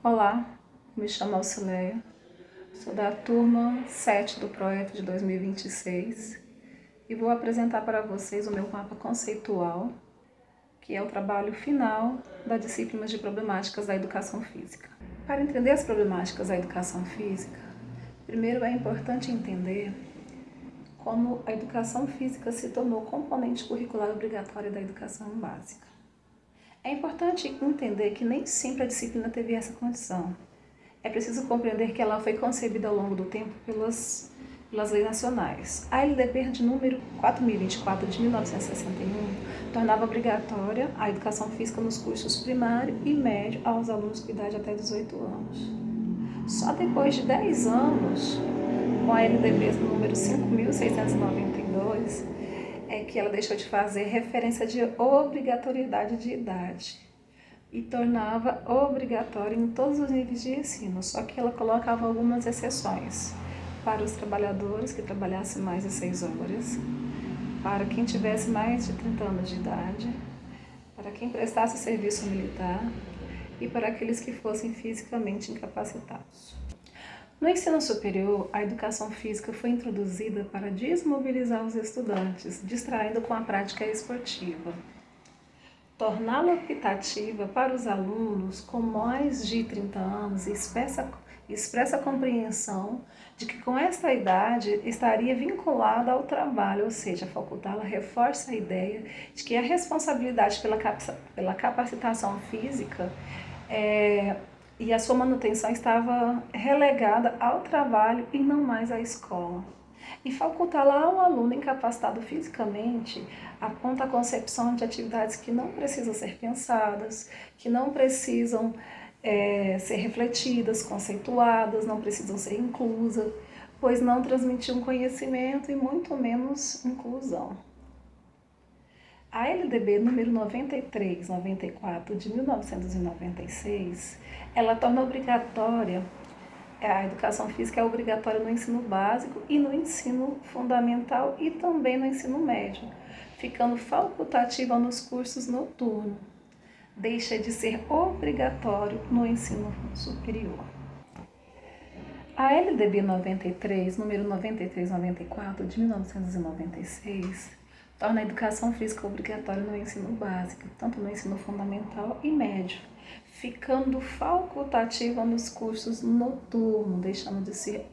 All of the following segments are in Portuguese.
Olá, me chamo Alcileia, sou da turma 7 do PROEF de 2026 e vou apresentar para vocês o meu mapa conceitual, que é o trabalho final da disciplina de problemáticas da educação física. Para entender as problemáticas da educação física, primeiro é importante entender como a educação física se tornou componente curricular obrigatória da educação básica. É importante entender que nem sempre a disciplina teve essa condição. É preciso compreender que ela foi concebida ao longo do tempo pelas leis nacionais. A LDB de número 4024 de 1961 tornava obrigatória a educação física nos cursos primário e médio aos alunos com idade até 18 anos. Só depois de 10 anos, com a LDB número 5692, é que ela deixou de fazer referência de obrigatoriedade de idade e tornava obrigatório em todos os níveis de ensino, só que ela colocava algumas exceções para os trabalhadores que trabalhassem mais de 6 horas, para quem tivesse mais de 30 anos de idade, para quem prestasse serviço militar e para aqueles que fossem fisicamente incapacitados. No ensino superior, a educação física foi introduzida para desmobilizar os estudantes, distraindo com a prática esportiva. Torná-la optativa para os alunos com mais de 30 anos expressa a compreensão de que com esta idade estaria vinculada ao trabalho, ou seja, facultá-la reforça a ideia de que a responsabilidade pela capacitação física e a sua manutenção estava relegada ao trabalho e não mais à escola. E facultá-la ao aluno incapacitado fisicamente aponta a concepção de atividades que não precisam ser pensadas, que não precisam ser refletidas, conceituadas, não precisam ser inclusas, pois não transmitiam conhecimento e muito menos inclusão. A LDB número 9394 de 1996, ela torna obrigatória, a educação física é obrigatória no ensino básico e no ensino fundamental e também no ensino médio, ficando facultativa nos cursos noturnos. Deixa de ser obrigatório no ensino superior. A LDB 93, número 9394 de 1996, torna a educação física obrigatória no ensino básico, tanto no ensino fundamental e médio, ficando facultativa nos cursos noturnos, deixando de ser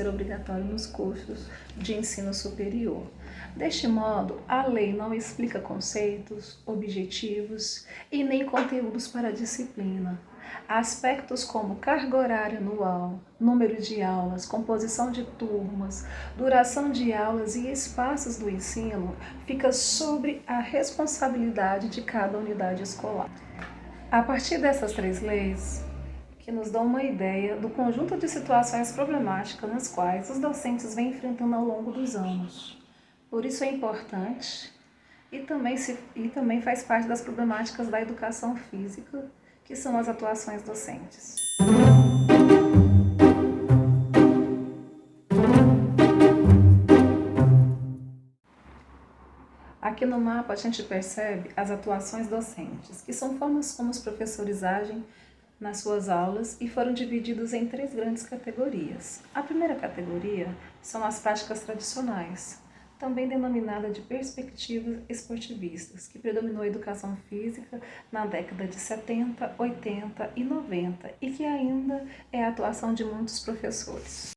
obrigatório nos cursos de ensino superior. Deste modo, a lei não explica conceitos, objetivos e nem conteúdos para a disciplina. Aspectos como carga horária anual, número de aulas, composição de turmas, duração de aulas e espaços do ensino fica sobre a responsabilidade de cada unidade escolar. A partir dessas 3 leis, que nos dão uma ideia do conjunto de situações problemáticas nas quais os docentes vêm enfrentando ao longo dos anos. Por isso é importante e também faz parte das problemáticas da educação física, que são as atuações docentes. Aqui no mapa a gente percebe as atuações docentes, que são formas como os professores agem nas suas aulas e foram divididos em 3 grandes categorias. A primeira categoria são as práticas tradicionais, também denominada de perspectivas esportivistas, que predominou a educação física na década de 70, 80 e 90 e que ainda é a atuação de muitos professores.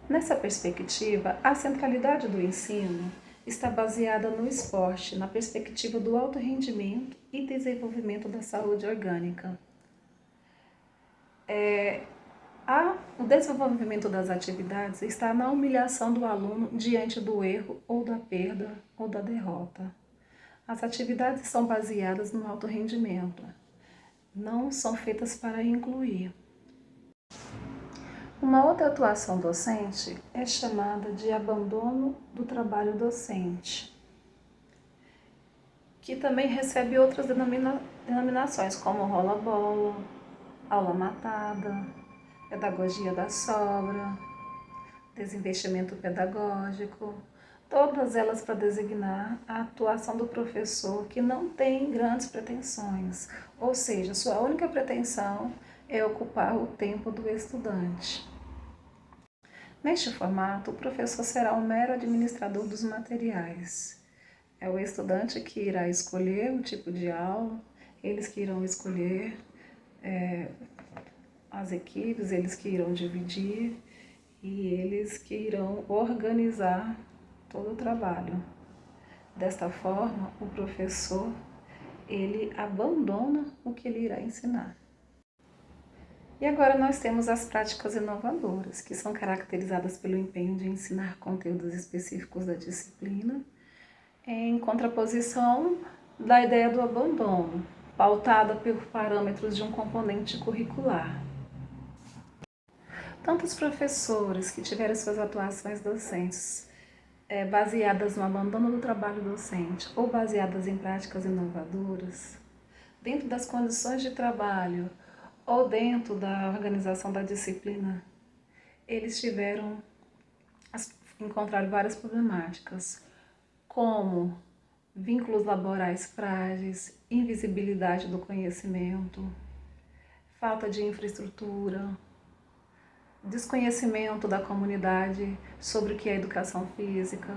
Nessa perspectiva, a centralidade do ensino está baseada no esporte, na perspectiva do alto rendimento e desenvolvimento da saúde orgânica. O desenvolvimento das atividades está na humilhação do aluno diante do erro ou da perda ou da derrota. As atividades são baseadas no alto rendimento, não são feitas para incluir. Uma outra atuação docente é chamada de abandono do trabalho docente, que também recebe outras denominações, como rola-bola, aula matada, pedagogia da sobra, desinvestimento pedagógico, todas elas para designar a atuação do professor que não tem grandes pretensões, ou seja, sua única pretensão é ocupar o tempo do estudante. Neste formato, o professor será um mero administrador dos materiais. É o estudante que irá escolher o tipo de aula, eles que irão escolher as equipes, eles que irão dividir e eles que irão organizar todo o trabalho. Desta forma, o professor ele abandona o que ele irá ensinar. E agora nós temos as práticas inovadoras, que são caracterizadas pelo empenho de ensinar conteúdos específicos da disciplina, em contraposição da ideia do abandono, pautada por parâmetros de um componente curricular. Tanto os professores que tiveram suas atuações docentes baseadas no abandono do trabalho docente ou baseadas em práticas inovadoras, dentro das condições de trabalho ou dentro da organização da disciplina, eles encontraram várias problemáticas, como vínculos laborais frágeis, invisibilidade do conhecimento, falta de infraestrutura, desconhecimento da comunidade sobre o que é educação física,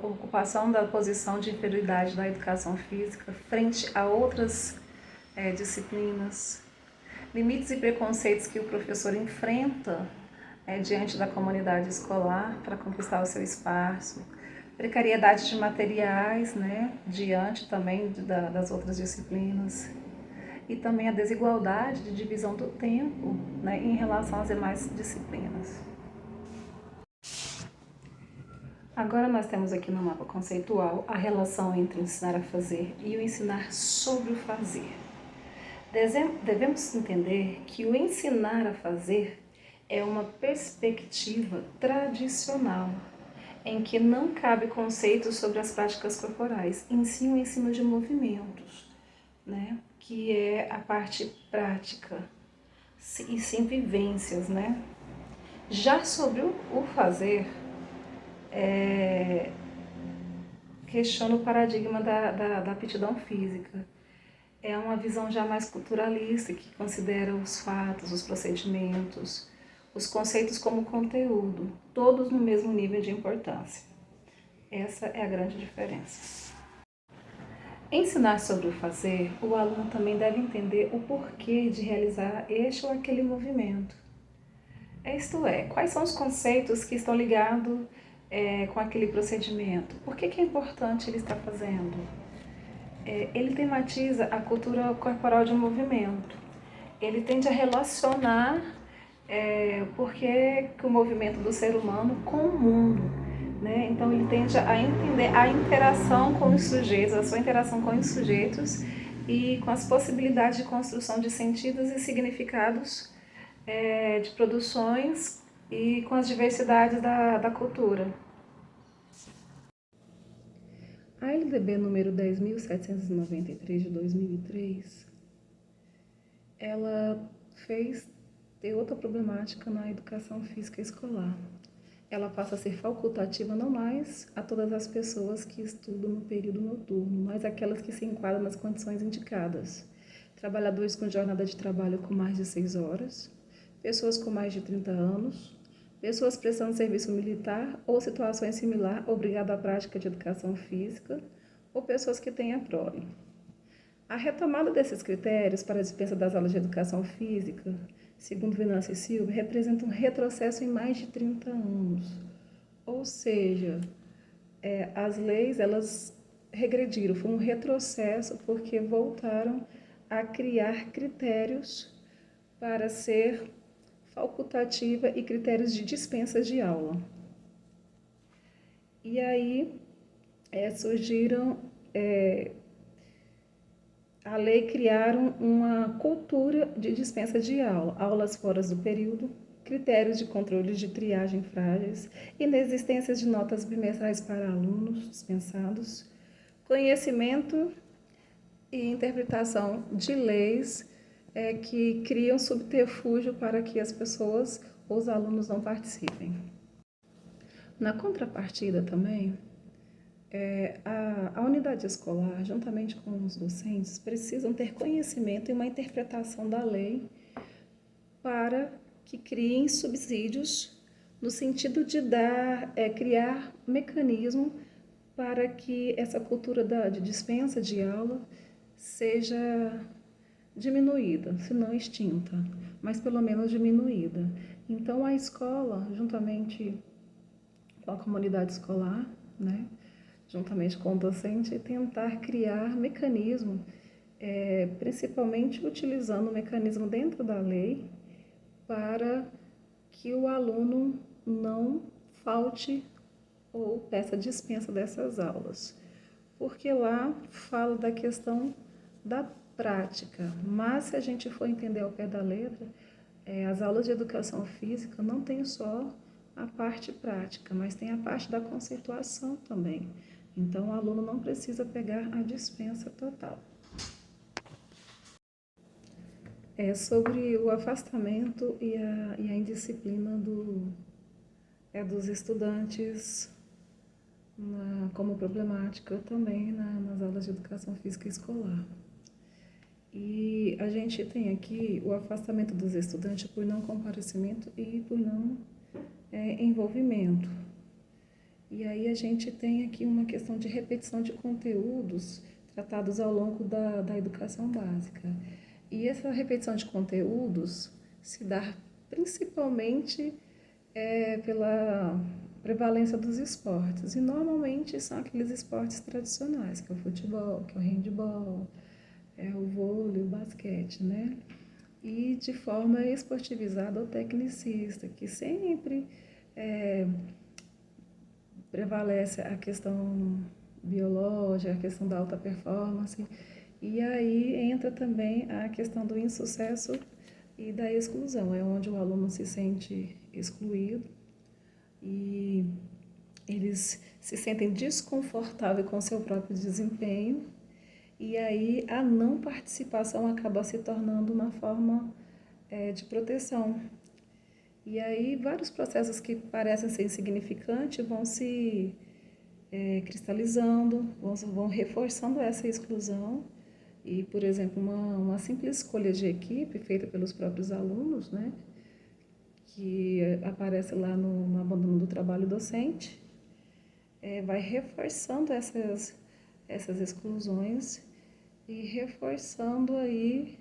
ocupação da posição de inferioridade da educação física frente a outras disciplinas, limites e preconceitos que o professor enfrenta diante da comunidade escolar para conquistar o seu espaço, precariedade de materiais, diante também das outras disciplinas, e também a desigualdade de divisão do tempo em relação às demais disciplinas. Agora nós temos aqui no mapa conceitual a relação entre o ensinar a fazer e o ensinar sobre o fazer. Devemos entender que o ensinar a fazer é uma perspectiva tradicional, em que não cabe conceitos sobre as práticas corporais, em si o ensino de movimentos, que é a parte prática, e sim vivências. Já sobre o fazer, questiona o paradigma da aptidão física. É uma visão já mais culturalista, que considera os fatos, os procedimentos, os conceitos como conteúdo, todos no mesmo nível de importância. Essa é a grande diferença. Ensinar sobre o fazer, o aluno também deve entender o porquê de realizar este ou aquele movimento. Isto é, quais são os conceitos que estão ligados com aquele procedimento? Por que é importante ele estar fazendo? Ele tematiza a cultura corporal de movimento. Ele tende a relacionar por que o movimento do ser humano com o mundo. Então ele tende a entender a interação com os sujeitos, a sua interação com os sujeitos e com as possibilidades de construção de sentidos e significados de produções e com as diversidades da cultura. A LDB número 10.793 de 2003, ela fez ter outra problemática na educação física escolar. Ela passa a ser facultativa não mais a todas as pessoas que estudam no período noturno, mas aquelas que se enquadram nas condições indicadas. Trabalhadores com jornada de trabalho com mais de 6 horas, pessoas com mais de 30 anos, pessoas prestando serviço militar ou situações similares obrigadas à prática de educação física, ou pessoas que têm a prole. A retomada desses critérios para a dispensa das aulas de educação física, segundo Venâncio e Silva, representa um retrocesso em mais de 30 anos. Ou seja, as leis elas regrediram, foi um retrocesso porque voltaram a criar critérios para ser facultativa e critérios de dispensa de aula. E aí surgiram, a lei criaram uma cultura de dispensa de aula, aulas fora do período, critérios de controle de triagem frágeis, inexistência de notas bimestrais para alunos dispensados, conhecimento e interpretação de leis que criam subterfúgio para que as pessoas, os alunos, não participem. Na contrapartida também, A unidade escolar, juntamente com os docentes, precisam ter conhecimento e uma interpretação da lei para que criem subsídios no sentido de criar mecanismo para que essa cultura de dispensa de aula seja diminuída, se não extinta, mas pelo menos diminuída. Então a escola, juntamente com a comunidade escolar, né, juntamente com o docente, tentar criar mecanismo, principalmente utilizando o mecanismo dentro da lei, para que o aluno não falte ou peça dispensa dessas aulas. Porque lá fala da questão da prática, mas se a gente for entender ao pé da letra, as aulas de educação física não tem só a parte prática, mas tem a parte da conceituação também. Então, o aluno não precisa pegar a dispensa total. É sobre o afastamento e a indisciplina dos estudantes como problemática também nas aulas de educação física escolar. E a gente tem aqui o afastamento dos estudantes por não comparecimento e por não envolvimento. E aí a gente tem aqui uma questão de repetição de conteúdos tratados ao longo da educação básica. E essa repetição de conteúdos se dá principalmente pela prevalência dos esportes. E normalmente são aqueles esportes tradicionais, que é o futebol, que é o handebol, o vôlei, o basquete, né? E de forma esportivizada ou tecnicista, que sempre prevalece a questão biológica, a questão da alta performance, e aí entra também a questão do insucesso e da exclusão, é onde o aluno se sente excluído e eles se sentem desconfortáveis com seu próprio desempenho, e aí a não participação acaba se tornando uma forma de proteção. E aí vários processos que parecem ser insignificantes vão se cristalizando, vão reforçando essa exclusão. E, por exemplo, uma simples escolha de equipe feita pelos próprios alunos, né, que aparece lá no abandono do trabalho docente, vai reforçando essas exclusões e reforçando aí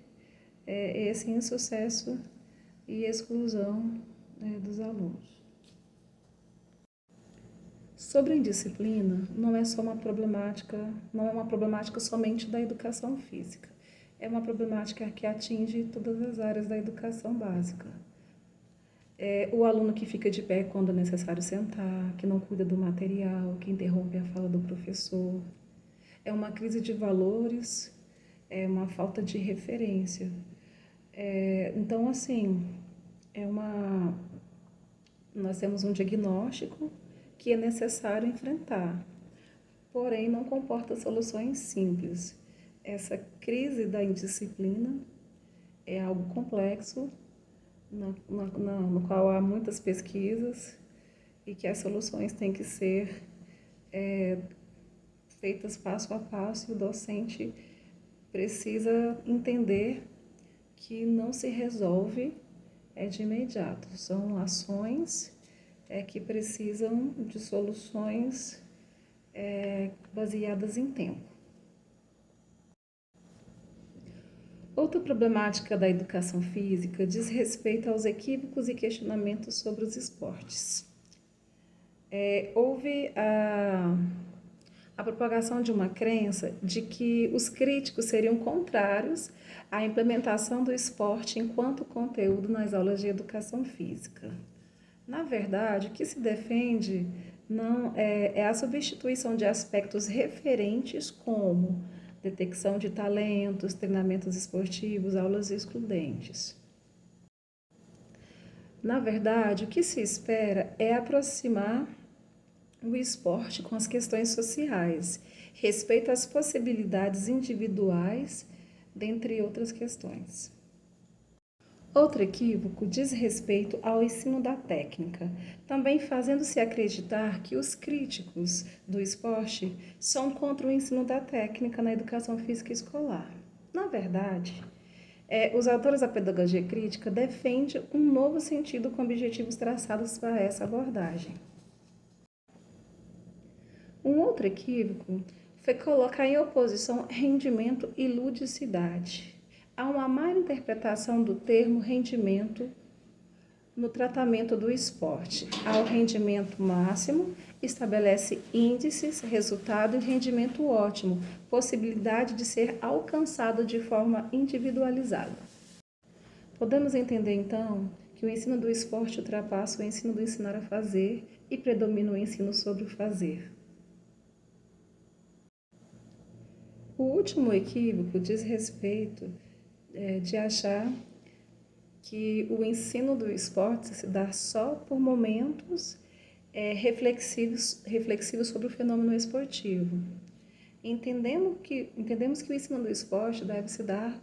esse insucesso e exclusão dos alunos. Sobre a indisciplina, não é uma problemática somente da educação física. É uma problemática que atinge todas as áreas da educação básica. O aluno que fica de pé quando é necessário sentar, que não cuida do material, que interrompe a fala do professor. É uma crise de valores, é uma falta de referência. Então, assim, nós temos um diagnóstico que é necessário enfrentar, porém não comporta soluções simples. Essa crise da indisciplina é algo complexo, no qual há muitas pesquisas e que as soluções têm que ser feitas passo a passo, e o docente precisa entender que não se resolve de imediato. São ações que precisam de soluções baseadas em tempo. Outra problemática da educação física diz respeito aos equívocos e questionamentos sobre os esportes. Houve a propagação de uma crença de que os críticos seriam contrários à implementação do esporte enquanto conteúdo nas aulas de educação física. Na verdade, o que se defende é a substituição de aspectos referentes como detecção de talentos, treinamentos esportivos, aulas excludentes. Na verdade, o que se espera é aproximar o esporte com as questões sociais, respeito às possibilidades individuais, dentre outras questões. Outro equívoco diz respeito ao ensino da técnica, também fazendo-se acreditar que os críticos do esporte são contra o ensino da técnica na educação física escolar. Na verdade, os autores da pedagogia crítica defendem um novo sentido com objetivos traçados para essa abordagem. Um outro equívoco foi colocar em oposição rendimento e ludicidade. Há uma má interpretação do termo rendimento no tratamento do esporte. Há o rendimento máximo, estabelece índices, resultado e rendimento ótimo, possibilidade de ser alcançado de forma individualizada. Podemos entender, então, que o ensino do esporte ultrapassa o ensino do ensinar a fazer e predomina o ensino sobre o fazer. O último equívoco diz respeito de achar que o ensino do esporte se dá só por momentos reflexivos sobre o fenômeno esportivo. Entendemos que o ensino do esporte deve se dar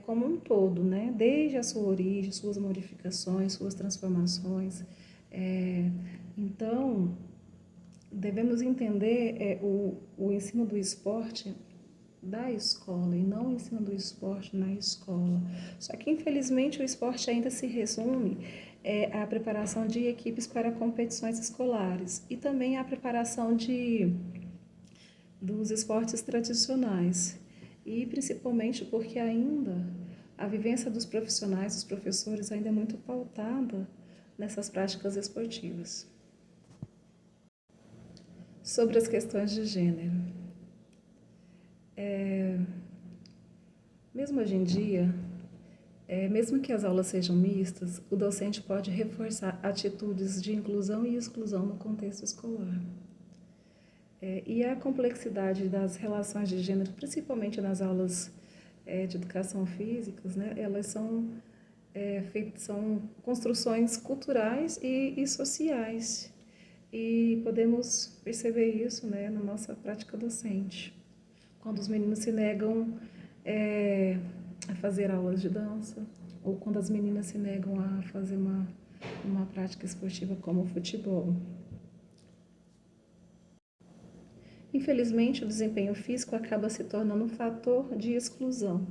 como um todo, né? Desde a sua origem, suas modificações, suas transformações. Então, devemos entender o ensino do esporte da escola e não o ensino do esporte na escola. Só que, infelizmente, o esporte ainda se resume à preparação de equipes para competições escolares e também à preparação dos esportes tradicionais. E principalmente porque ainda a vivência dos profissionais, dos professores, ainda é muito pautada nessas práticas esportivas. Sobre as questões de gênero. Mesmo hoje em dia, mesmo que as aulas sejam mistas, o docente pode reforçar atitudes de inclusão e exclusão no contexto escolar. E a complexidade das relações de gênero, principalmente nas aulas de educação física, né, elas são construções culturais e sociais. E podemos perceber isso, né, na nossa prática docente. Quando os meninos se negam a fazer aulas de dança, ou quando as meninas se negam a fazer uma prática esportiva como o futebol. Infelizmente, o desempenho físico acaba se tornando um fator de exclusão.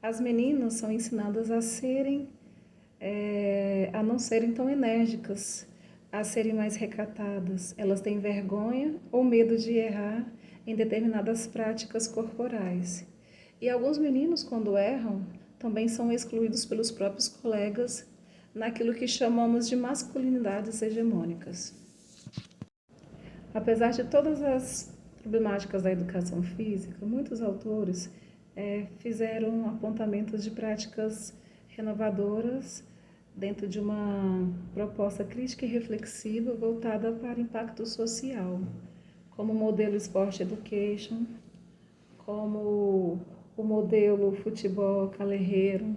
As meninas são ensinadas a não serem tão enérgicas, a serem mais recatadas. Elas têm vergonha ou medo de errar em determinadas práticas corporais. E alguns meninos, quando erram, também são excluídos pelos próprios colegas naquilo que chamamos de masculinidades hegemônicas. Apesar de todas as problemáticas da educação física, muitos autores fizeram apontamentos de práticas renovadoras dentro de uma proposta crítica e reflexiva voltada para impacto social, como o modelo Sport Education, como o modelo Futebol Calerreiro,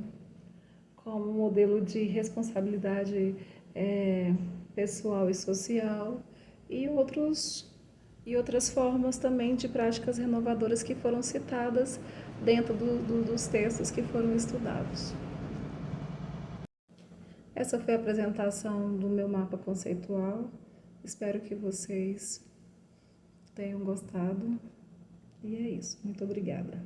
como o modelo de responsabilidade pessoal e social, e outras formas também de práticas renovadoras que foram citadas dentro dos textos que foram estudados. Essa foi a apresentação do meu mapa conceitual. Espero que vocês tenham gostado. E é isso. Muito obrigada.